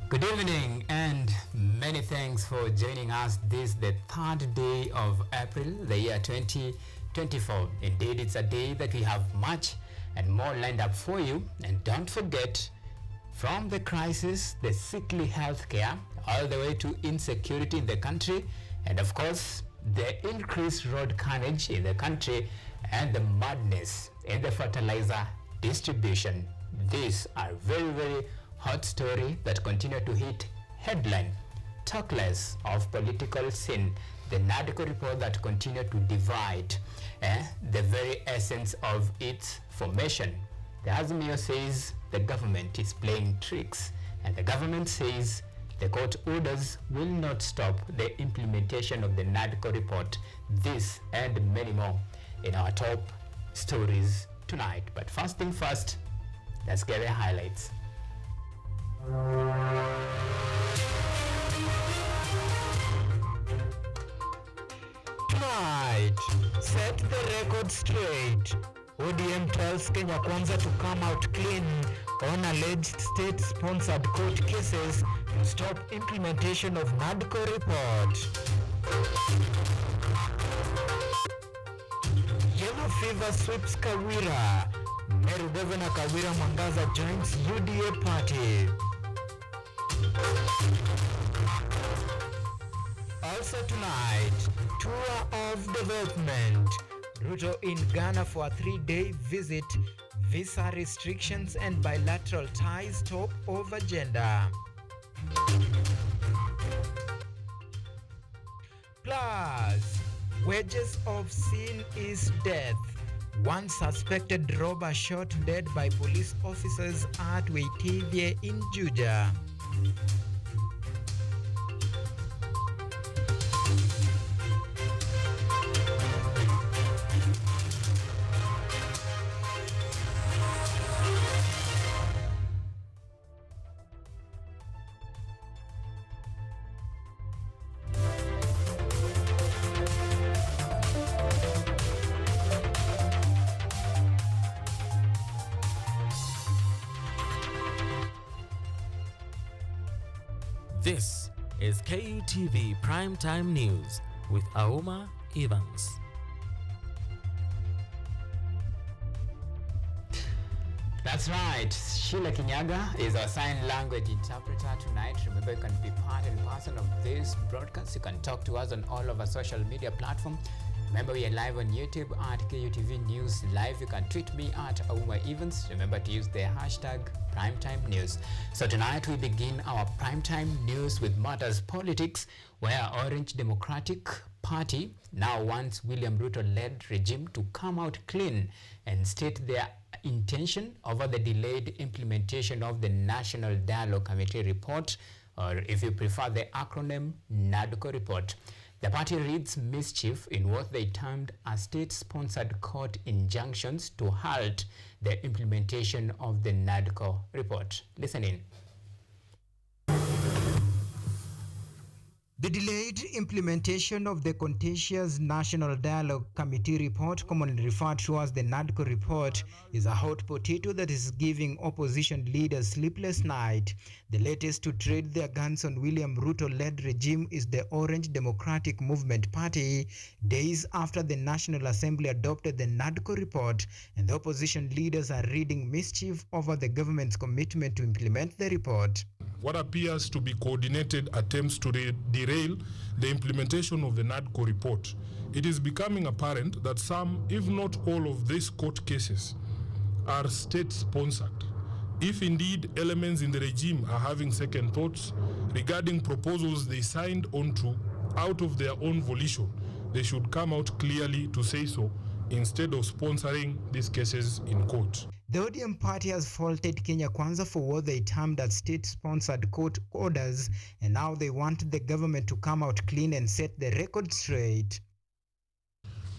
Good evening and many thanks for joining us this the third day of April, the year 2024. Indeed, it's a day that we have much and more lined up for you. And don't forget, from the crisis, the sickly healthcare, all the way to insecurity in the country, and of course, the increased road carnage in the country and the madness in the fertilizer distribution. These are very hot story that continue to hit headline. Talk less of political scene. The NADCO report that continue to divide the very essence of its formation. The Azimio says the government is playing tricks, and the government says the court orders will not stop the implementation of the NADCO report. This and many more in our top stories tonight. But first thing first, let's get the highlights. Tonight, set the record straight. ODM tells Kenya Kwanza to come out clean on alleged state-sponsored court cases to stop implementation of NADCO report. Yellow fever sweeps Kawira. Meru Governor Kawira Mwangaza joins UDA party. Also tonight, tour of development. Ruto in Ghana for a 3-day visit. Visa restrictions and bilateral ties top over gender. Plus, wages of sin is death. One suspected robber shot dead by police officers at Kutv in Juja. This is KUTV Primetime News with Auma Evans. That's right. Sheila Kinyaga is our sign language interpreter tonight. Remember, you can be part and parcel of this broadcast. You can talk to us on all of our social media platforms. Remember, we are live on YouTube at KUTVNEWS Live. You can tweet me at Auma Evans. Remember to use the hashtag Primetime News. So tonight we begin our Primetime News with matters politics, where Orange Democratic Party now wants William Ruto-led regime to come out clean and state their intention over the delayed implementation of the National Dialogue Committee report, or if you prefer the acronym NADCO report. The party reads mischief in what they termed as state-sponsored court injunctions to halt the implementation of the NADCO report. Listen in. The delayed implementation of the contentious National Dialogue Committee report, commonly referred to as the NADCO report, is a hot potato that is giving opposition leaders sleepless night. The latest to trade their guns on William Ruto-led regime is the Orange Democratic Movement Party, days after the National Assembly adopted the NADCO report, and the opposition leaders are reading mischief over the government's commitment to implement the report. What appears to be coordinated attempts to derail the implementation of the NADCO report. It is becoming apparent that some, if not all, of these court cases are state-sponsored. If indeed elements in the regime are having second thoughts regarding proposals they signed onto out of their own volition, they should come out clearly to say so instead of sponsoring these cases in court. The ODM party has faulted Kenya Kwanza for what they termed as state-sponsored court orders, and now they want the government to come out clean and set the record straight.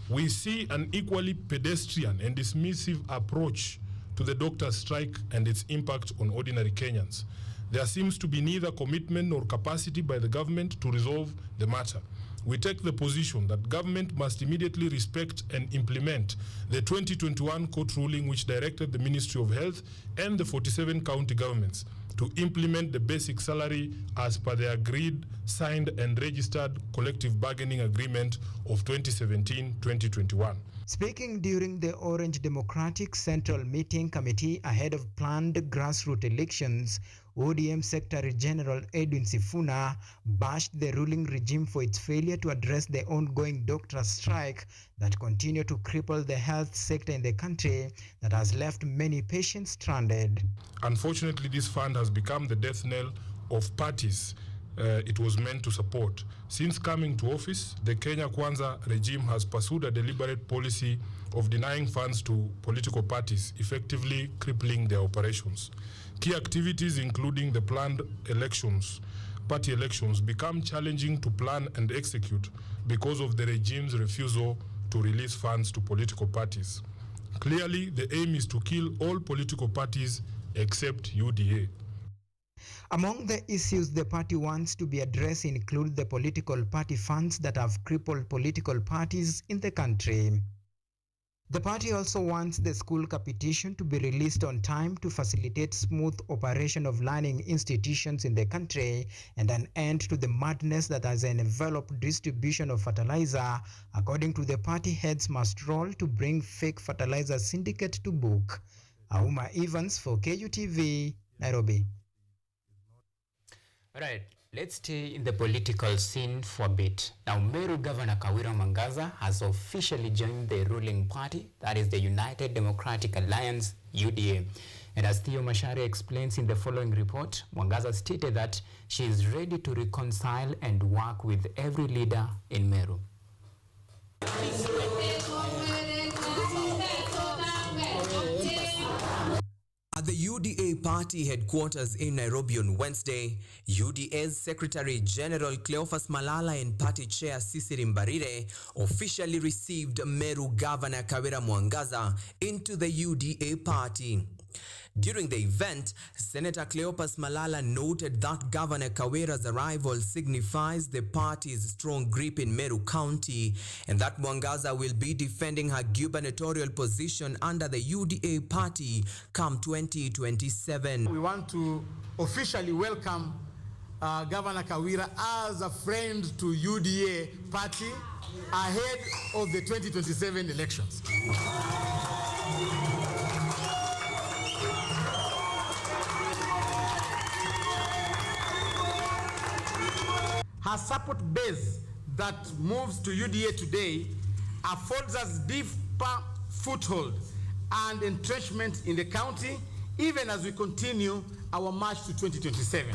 We see an equally pedestrian and dismissive approach to the doctor strike and its impact on ordinary Kenyans. There seems to be neither commitment nor capacity by the government to resolve the matter. We take the position that government must immediately respect and implement the 2021 court ruling which directed the Ministry of Health and the 47 county governments to implement the basic salary as per the agreed, signed and registered collective bargaining agreement of 2017-2021. Speaking during the Orange Democratic Central Meeting Committee ahead of planned grassroots elections, ODM Secretary General Edwin Sifuna bashed the ruling regime for its failure to address the ongoing doctor strike that continue to cripple the health sector in the country that has left many patients stranded. Unfortunately, this fund has become the death knell of parties it was meant to support. Since coming to office, the Kenya Kwanza regime has pursued a deliberate policy of denying funds to political parties, effectively crippling their operations. Key activities, including the planned elections, party elections, become challenging to plan and execute because of the regime's refusal to release funds to political parties. Clearly, the aim is to kill all political parties except UDA. Among the issues the party wants to be addressed include the political party funds that have crippled political parties in the country. The party also wants the school capitation to be released on time to facilitate smooth operation of learning institutions in the country and an end to the madness that has enveloped distribution of fertilizer. According to the party head's must role to bring fake fertilizer syndicate to book. Auma Evans for KUTV, Nairobi. All right, let's stay in the political scene for a bit. Now, Meru Governor Kawira Mwangaza has officially joined the ruling party, that is the United Democratic Alliance, UDA. And as Theo Macharia explains in the following report, Mwangaza stated that she is ready to reconcile and work with every leader in Meru. At the UDA party headquarters in Nairobi on Wednesday, UDA's Secretary General Cleophas Malala and party chair Cecily Mbarire officially received Meru Governor Kawira Mwangaza into the UDA party. During the event, Senator Cleophas Malala noted that Governor Kawira's arrival signifies the party's strong grip in Meru County and that Mwangaza will be defending her gubernatorial position under the UDA party come 2027. We want to officially welcome Governor Kawira as a friend to UDA party ahead of the 2027 elections. Her support base that moves to UDA today affords us deeper foothold and entrenchment in the county, even as we continue our march to 2027.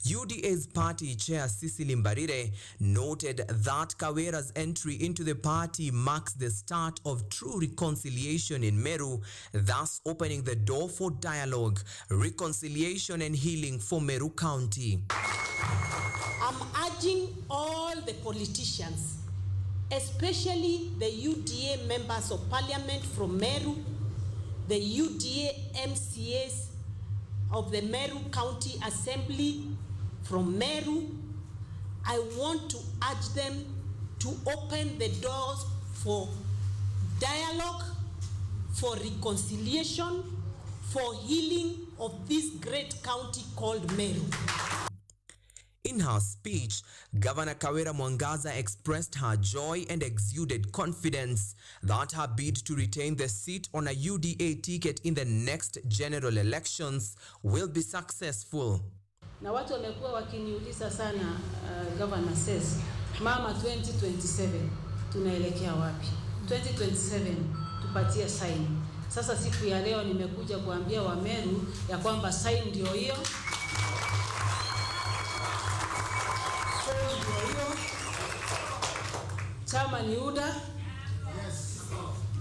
UDA's party chair Cecily Mbarire noted that Kawira's entry into the party marks the start of true reconciliation in Meru, thus opening the door for dialogue, reconciliation and healing for Meru County. I'm urging all the politicians, especially the UDA members of parliament from Meru, the UDA MCAs of the Meru County Assembly from Meru, I want to urge them to open the doors for dialogue, for reconciliation, for healing of this great county called Meru. In her speech, Governor Kawira Mwangaza expressed her joy and exuded confidence that her bid to retain the seat on a UDA ticket in the next general elections will be successful. Na watu wamekuwa wakiniuliza sana, Governor says, mama 2027 tunaelekea wapi? 2027 tupatie sign. Sasa siku ya leo nimekuja kuambia Wameru ya kwamba sign ndio hiyo. Chama ni UDA.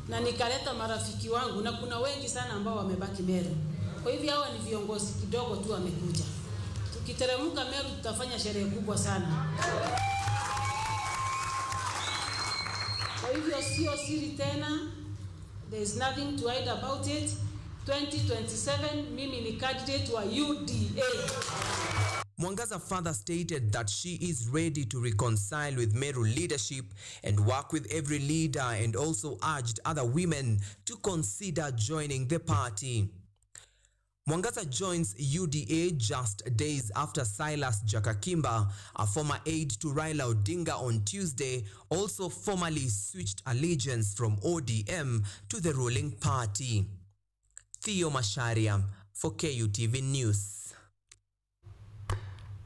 Na nikaleta marafiki wangu na kuna wengi sana ambao wamebaki Meru. Kwa hivyo hawa ni viongozi kidogo tu wamekuja. Tukiteremka Meru tutafanya sherehe kubwa sana. Kwa hivyo sio siri tena. There is nothing to hide about it. 2027 mimi ni candidate wa UDA. Mwangaza further stated that she is ready to reconcile with Meru leadership and work with every leader, and also urged other women to consider joining the party. Mwangaza joins UDA just days after Silas Jakakimba, a former aide to Raila Odinga on Tuesday, also formally switched allegiance from ODM to the ruling party. Theo Masharia for KUTV News.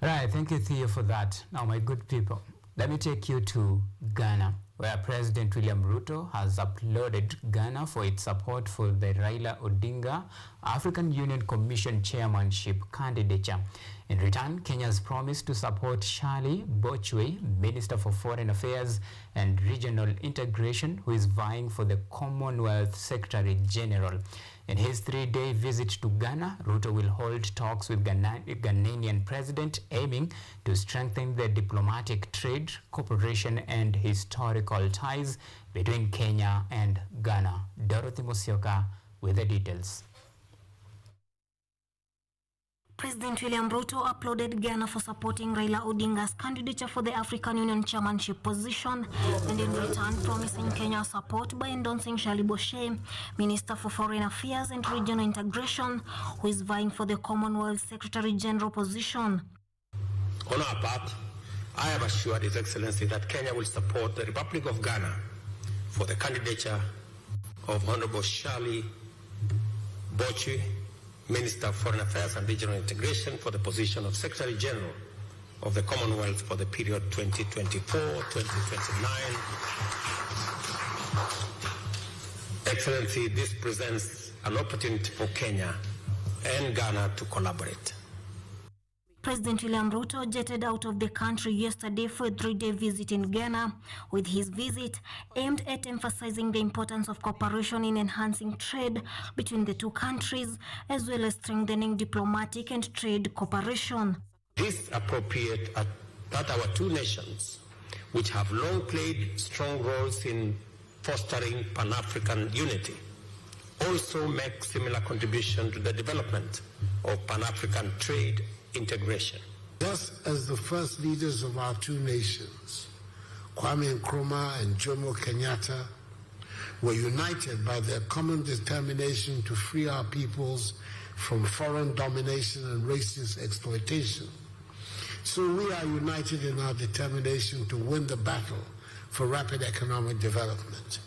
Right, thank you, Theo, for that. Now, my good people, let me take you to Ghana, where President William Ruto has applauded Ghana for its support for the Raila Odinga African Union Commission chairmanship candidature. In return, Kenya has promised to support Shirley Bochwe, Minister for Foreign Affairs and Regional Integration, who is vying for the Commonwealth Secretary General. In his 3-day visit to Ghana, Ruto will hold talks with Ghanaian president, aiming to strengthen the diplomatic, trade, cooperation and historical ties between Kenya and Ghana. Dorothy Musyoka with the details. President William Ruto applauded Ghana for supporting Raila Odinga's candidature for the African Union chairmanship position, and in return promising Kenya's support by endorsing Shirley Bochwe, Minister for Foreign Affairs and Regional Integration, who is vying for the Commonwealth Secretary General position. On our part, I have assured His Excellency that Kenya will support the Republic of Ghana for the candidature of Honorable Shirley Bochwe, Minister of Foreign Affairs and Regional Integration, for the position of Secretary General of the Commonwealth for the period 2024-2029. Excellency, this presents an opportunity for Kenya and Ghana to collaborate. President William Ruto jetted out of the country yesterday for a 3-day visit in Ghana, with his visit aimed at emphasizing the importance of cooperation in enhancing trade between the two countries, as well as strengthening diplomatic and trade cooperation. It is appropriate that our two nations, which have long played strong roles in fostering Pan-African unity, also make similar contribution to the development of Pan-African trade integration. Just as the first leaders of our two nations, Kwame Nkrumah and Jomo Kenyatta, were united by their common determination to free our peoples from foreign domination and racist exploitation, so we are united in our determination to win the battle for rapid economic development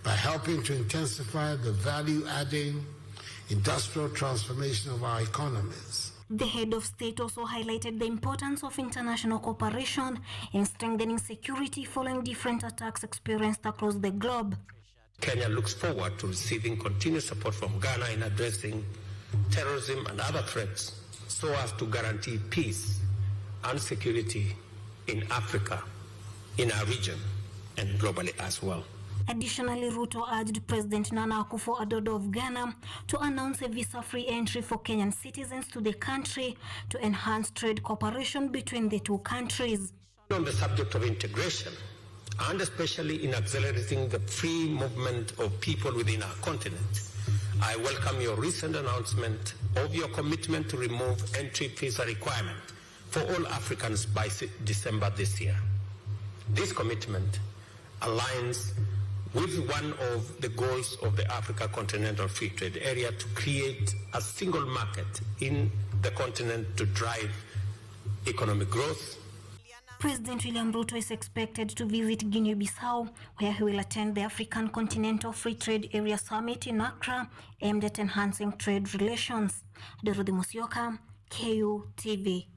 by helping to intensify the value-adding industrial transformation of our economies. The head of state also highlighted the importance of international cooperation in strengthening security following different attacks experienced across the globe. Kenya looks forward to receiving continued support from Ghana in addressing terrorism and other threats, so as to guarantee peace and security in Africa, in our region, and globally as well. Additionally, Ruto urged President Nana Akufo-Addo of Ghana to announce a visa-free entry for Kenyan citizens to the country to enhance trade cooperation between the two countries. On the subject of integration, and especially in accelerating the free movement of people within our continent, I welcome your recent announcement of your commitment to remove entry visa requirement for all Africans by December this year. This commitment aligns with one of the goals of the Africa Continental Free Trade Area to create a single market in the continent to drive economic growth. President William Ruto is expected to visit Guinea-Bissau, where he will attend the African Continental Free Trade Area Summit in Accra, aimed at enhancing trade relations. Dorothy Musyoka, KUTV.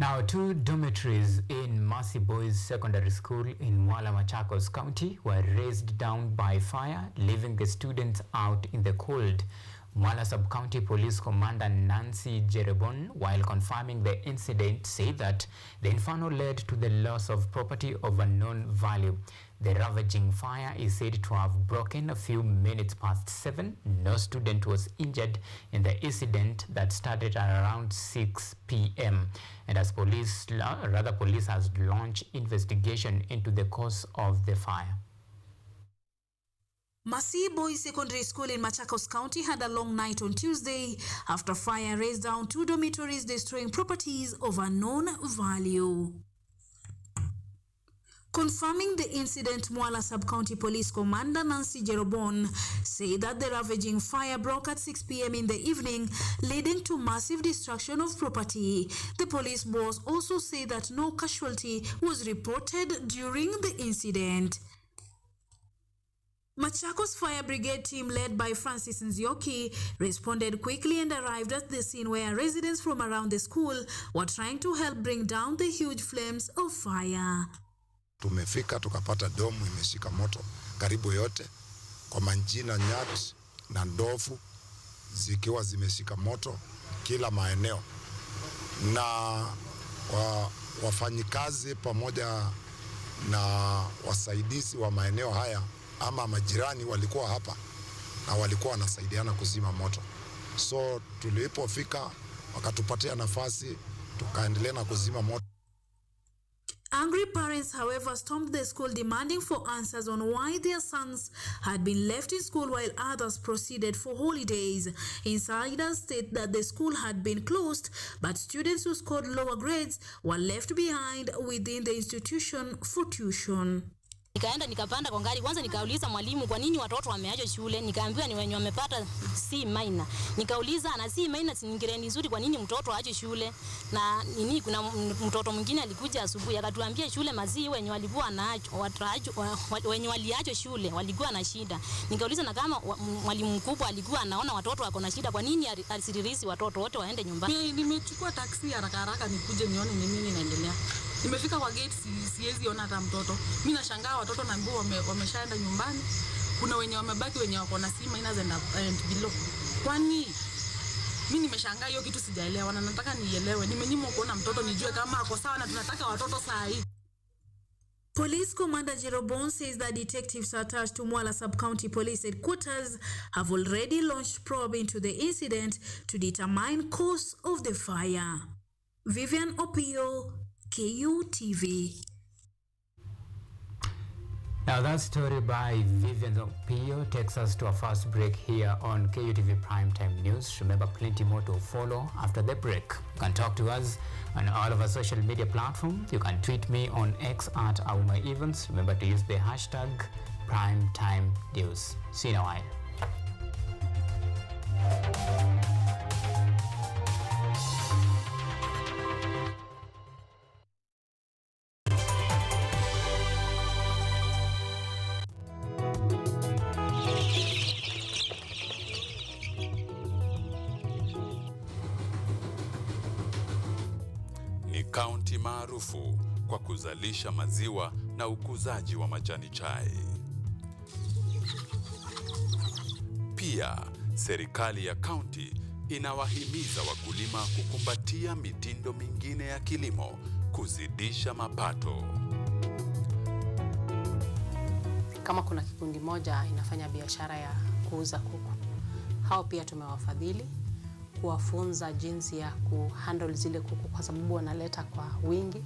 Now, 2 dormitories in Mercy Boys Secondary School in Mwala, Machakos County were razed down by fire, leaving the students out in the cold. Mwala Sub-County Police Commander Nancy Jerebon, while confirming the incident, said that the inferno led to the loss of property of unknown value. The ravaging fire is said to have broken a few minutes past 7. No student was injured in the incident that started at around 6 p.m. And as police has launched investigation into the cause of the fire. Mercy Boys Secondary School in Machakos County had a long night on Tuesday after fire razed down 2 dormitories, destroying properties of unknown value. Confirming the incident, Mwala Sub-County Police Commander Nancy Jerobon said that the ravaging fire broke at 6 p.m. in the evening, leading to massive destruction of property. The police boss also said that no casualty was reported during the incident. Machakos Fire Brigade team led by Francis Nzioki responded quickly and arrived at the scene where residents from around the school were trying to help bring down the huge flames of fire. Tumefika tukapata domu imeshika moto karibu yote, kwa manjina nyati na ndovu zikiwa zimeshika moto kila maeneo, na wafanyikazi pamoja na wasaidizi wa maeneo haya ama majirani walikuwa hapa na walikuwa wanasaidiana kuzima moto. So tulipofika wakatupatia nafasi tukaendelea na kuzima moto. Angry parents, however, stormed the school demanding for answers on why their sons had been left in school while others proceeded for holidays. Insiders state that the school had been closed, but students who scored lower grades were left behind within the institution for tuition. Nikaenda nikapanda kwa gari kwanza, nikauliza mwalimu kwa nini watoto wameachwa shule. Nikaambiwa ni wenye wamepata C minor. Nikauliza ana C minor ni grade nzuri, kwa nini mtoto aache shule? Na nini, kuna mtoto mwingine alikuja asubuhi akatuambia shule mazi wenye walikuwa naachwa wenye waliachwa shule walikuwa na shida. Nikauliza na kama mwalimu mkubwa alikuwa anaona watoto wako na shida, kwa nini alisirisi watoto wote waende nyumbani? Nimechukua taksi haraka nikuje nione ni nini inaendelea. Nimefika kwa gate, siwezi ona hata mtoto. Mimi nashangaa watoto naambiwa wameshaenda nyumbani. Kuna wenye wamebaki, wenye wako na sima ina zenda below. Kwani mimi nimeshangaa hiyo kitu, sijaelewa na nataka nielewe. Nimenyimwa kuona mtoto nijue kama ako sawa, na tunataka watoto saa hii. Police Commander Jerobon says that detectives attached to Mwala Sub-County Police Headquarters have already launched probe into the incident to determine cause of the fire. Vivian Opio, KUTV. Now that story by Vivian Opio takes us to our first break here on KUTV Primetime News. Remember, plenty more to follow after the break. You can talk to us on all of our social media platforms. You can tweet me on X at Auma Events. Remember to use the hashtag Primetime News. See you in a while. Kaunti maarufu kwa kuzalisha maziwa na ukuzaji wa majani chai. Pia, serikali ya kaunti inawahimiza wakulima kukumbatia mitindo mingine ya kilimo kuzidisha mapato. Kama kuna kikundi moja inafanya biashara ya kuuza kuku, hao pia tumewafadhili kuwafunza jinsi ya kuhandle zile kuku kwa sababu wanaleta kwa wingi.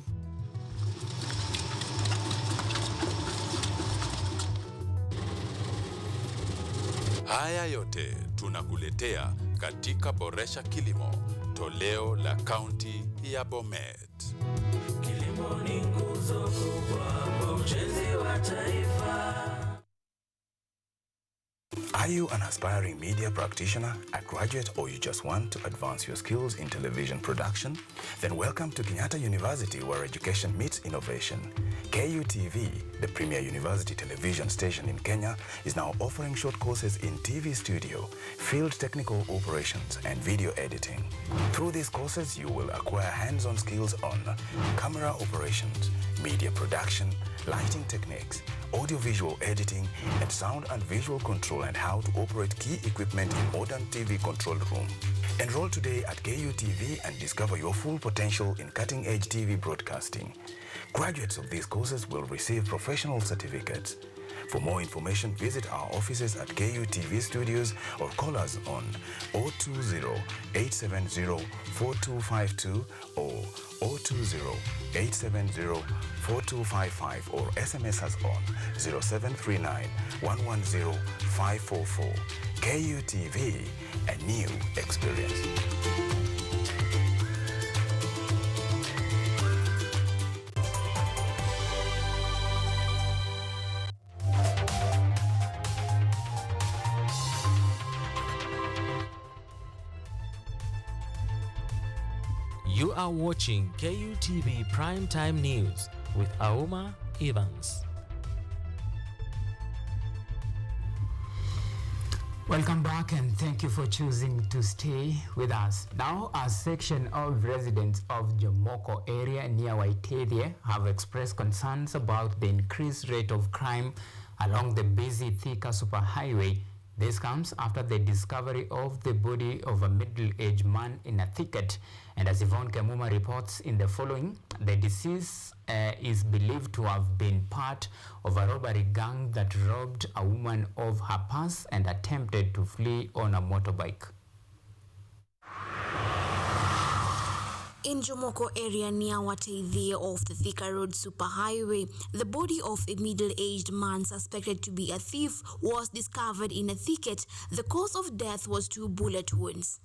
Haya yote tunakuletea katika Boresha Kilimo, toleo la kaunti ya Bomet. Kilimo ni nguzo kubwa kwa ujenzi wa taifa. Are you an aspiring media practitioner, a graduate, or you just want to advance your skills in television production? Then welcome to Kenyatta University, where education meets innovation. KUTV, the premier university television station in Kenya, is now offering short courses in TV studio, field technical operations, and video editing. Through these courses, you will acquire hands-on skills on camera operations, media production, lighting techniques, audio-visual editing, and sound and visual control, and how to operate key equipment in modern TV control room. Enroll today at KUTV and discover your full potential in cutting-edge TV broadcasting. Graduates of these courses will receive professional certificates. For more information, visit our offices at KUTV Studios or call us on 020-870-4252 or 020-870-4255 or SMS us on 0739-110-544. KUTV, a new experience. You are watching KUTV Primetime News with Auma Evans. Welcome back and thank you for choosing to stay with us. Now, a section of residents of Jomoko area near Waitethie have expressed concerns about the increased rate of crime along the busy Thika superhighway. This comes after the discovery of the body of a middle-aged man in a thicket. And as Yvonne Kemuma reports in the following, the deceased is believed to have been part of a robbery gang that robbed a woman of her purse and attempted to flee on a motorbike. In Jomoko area near Waitethie of the Thika Road superhighway, the body of a middle-aged man suspected to be a thief was discovered in a thicket. The cause of death was 2 bullet wounds.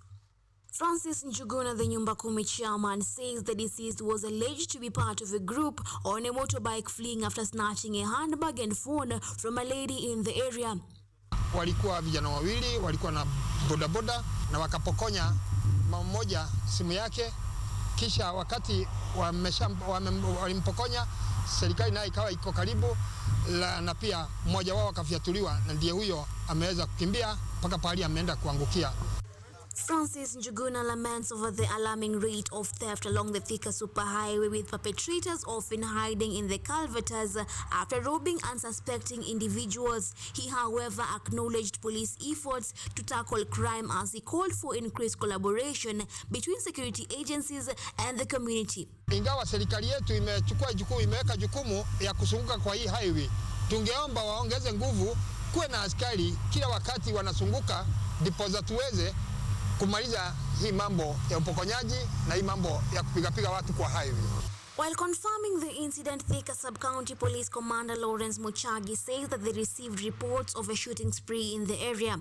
Francis Njuguna, the Nyumba Kumi chairman, says the deceased was alleged to be part of a group on a motorbike fleeing after snatching a handbag and phone from a lady in the area. Walikuwa vijana wawili, walikuwa na bodaboda na wakapokonya mmoja simu yake. Kisha wakati walimpokonya, serikali nayo ikawa iko karibu na pia mmoja wao akafyatuliwa, na ndiye huyo ameweza kukimbia mpaka pahali ameenda kuangukia. Francis Njuguna laments over the alarming rate of theft along the Thika superhighway, with perpetrators often hiding in the culverts after robbing unsuspecting individuals. He, however, acknowledged police efforts to tackle crime as he called for increased collaboration between security agencies and the community. Ingawa serikali yetu imeweka jukumu ya kusunguka kwa hii highway, tungeomba waongeze nguvu, kuwe na askari kila wakati wanasunguka, ndipo za tuweze kumaliza hii mambo ya upokonyaji na hii mambo ya kupiga watu kwa highway. While confirming the incident, Thika Sub-County Police Commander Lawrence Muchagi says that they received reports of a shooting spree in the area.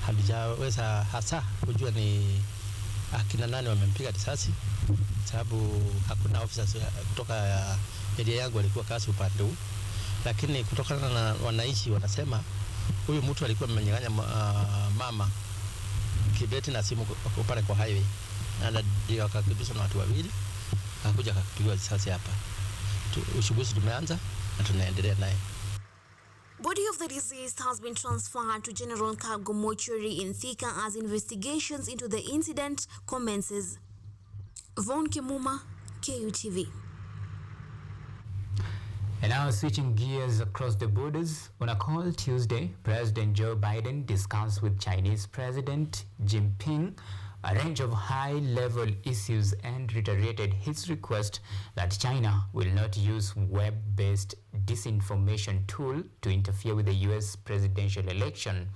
Hatujaweza hasa kujua ni akina nani wamempiga risasi, sababu hakuna officers kutoka area yangu walikuwa kazi upande huu, lakini kutokana na wananchi wanasema huyu mtu alikuwa amenyang'anya mama kibeti na simu pale kwa highway, na ndio akakimbizwa na watu wawili, akakuja akapigwa risasi hapa. Uchunguzi tumeanza na tunaendelea naye. Body of the deceased has been transferred to General Cargo Mortuary in Thika as investigations into the incident commences. Von Kimuma, KUTV. And now switching gears across the borders, on a call Tuesday, President Joe Biden discussed with Chinese President Xi Jinping a range of high-level issues and reiterated his request that China will not use web-based disinformation tool to interfere with the U.S. presidential election.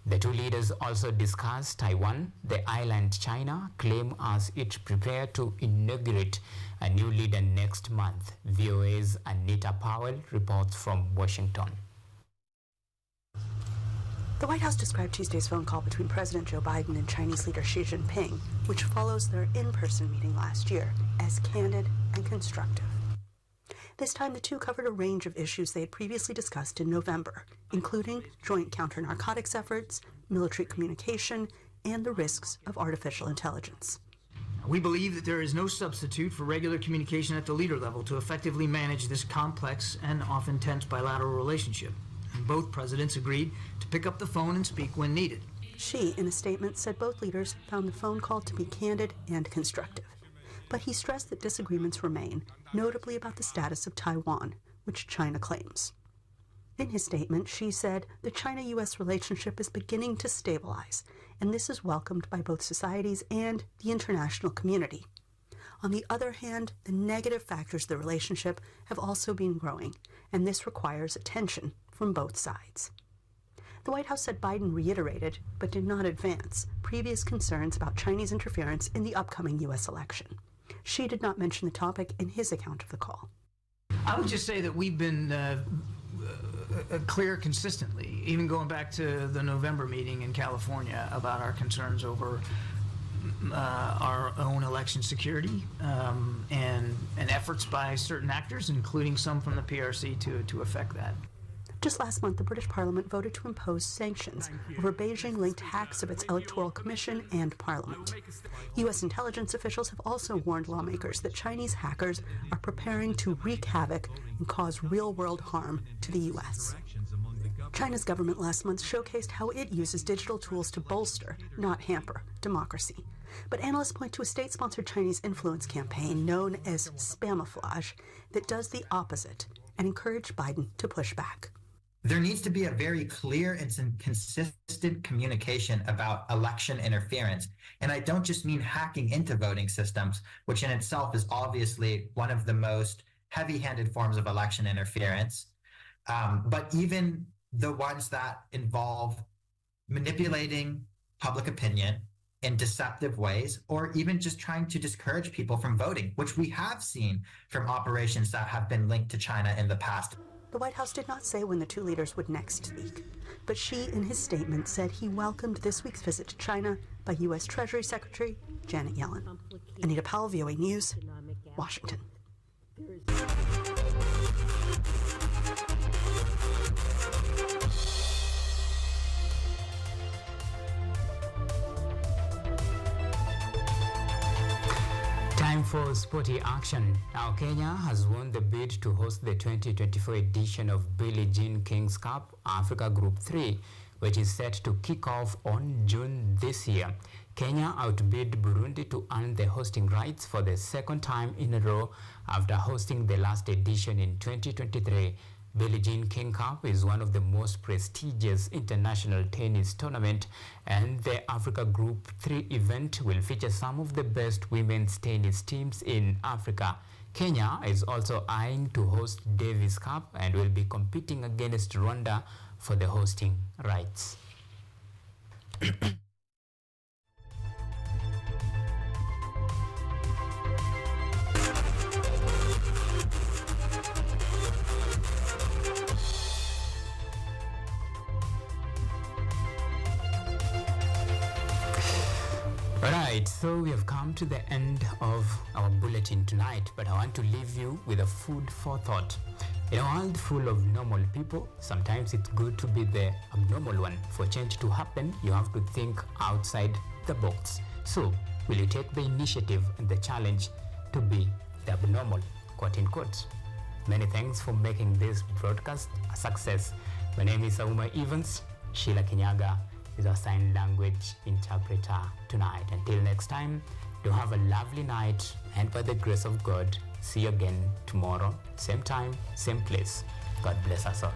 The two leaders also discussed Taiwan, the island China claimed as it prepared to inaugurate a new leader next month. VOA's Anita Powell reports from Washington. The White House described Tuesday's phone call between President Joe Biden and Chinese leader Xi Jinping, which follows their in-person meeting last year, as candid and constructive. This time, the two covered a range of issues they had previously discussed in November, including joint counter-narcotics efforts, military communication, and the risks of artificial intelligence. We believe that there is no substitute for regular communication at the leader level to effectively manage this complex and often tense bilateral relationship. And both presidents agreed to pick up the phone and speak when needed. Xi, in a statement, said both leaders found the phone call to be candid and constructive. But he stressed that disagreements remain, notably about the status of Taiwan, which China claims. In his statement, Xi said the China-U.S. relationship is beginning to stabilize, and this is welcomed by both societies and the international community. On the other hand, the negative factors of the relationship have also been growing, and this requires attention from both sides. The White House said Biden reiterated, but did not advance, previous concerns about Chinese interference in the upcoming U.S. election. Xi did not mention the topic in his account of the call. I would just say that we've been clear consistently, even going back to the November meeting in California, about our concerns over our own election security and efforts by certain actors, including some from the PRC, to affect that. Just last month, the British Parliament voted to impose sanctions over Beijing-linked hacks of its Electoral Commission and Parliament. U.S. intelligence officials have also warned lawmakers that Chinese hackers are preparing to wreak havoc and cause real-world harm to the U.S. China's government last month showcased how it uses digital tools to bolster, not hamper, democracy. But analysts point to a state-sponsored Chinese influence campaign known as Spamiflage that does the opposite and encouraged Biden to push back. There needs to be a very clear and consistent communication about election interference. And I don't just mean hacking into voting systems, which in itself is obviously one of the most heavy-handed forms of election interference, but even the ones that involve manipulating public opinion in deceptive ways, or even just trying to discourage people from voting, which we have seen from operations that have been linked to China in the past. The White House did not say when the two leaders would next speak, but Xi, in his statement, said he welcomed this week's visit to China by U.S. Treasury Secretary Janet Yellen. Anita Powell, VOA News, Washington. Time for sporty action. Now, Kenya has won the bid to host the 2024 edition of Billie Jean King's Cup Africa Group 3, which is set to kick off on June this year. Kenya outbid Burundi to earn the hosting rights for the second time in a row after hosting the last edition in 2023. Billie Jean King Cup is one of the most prestigious international tennis tournament, and the Africa Group 3 event will feature some of the best women's tennis teams in Africa. Kenya is also eyeing to host Davis Cup and will be competing against Rwanda for the hosting rights. Alright, so we have come to the end of our bulletin tonight, but I want to leave you with a food for thought. In a world full of normal people, sometimes it's good to be the abnormal one. For change to happen, you have to think outside the box. So, will you take the initiative and the challenge to be the abnormal, quote unquote? Many thanks for making this broadcast a success. My name is Auma Evans. Sheila Kinyaga is our sign language interpreter tonight. Until next time, do have a lovely night, and by the grace of God, see you again tomorrow, same time, same place. God bless us all.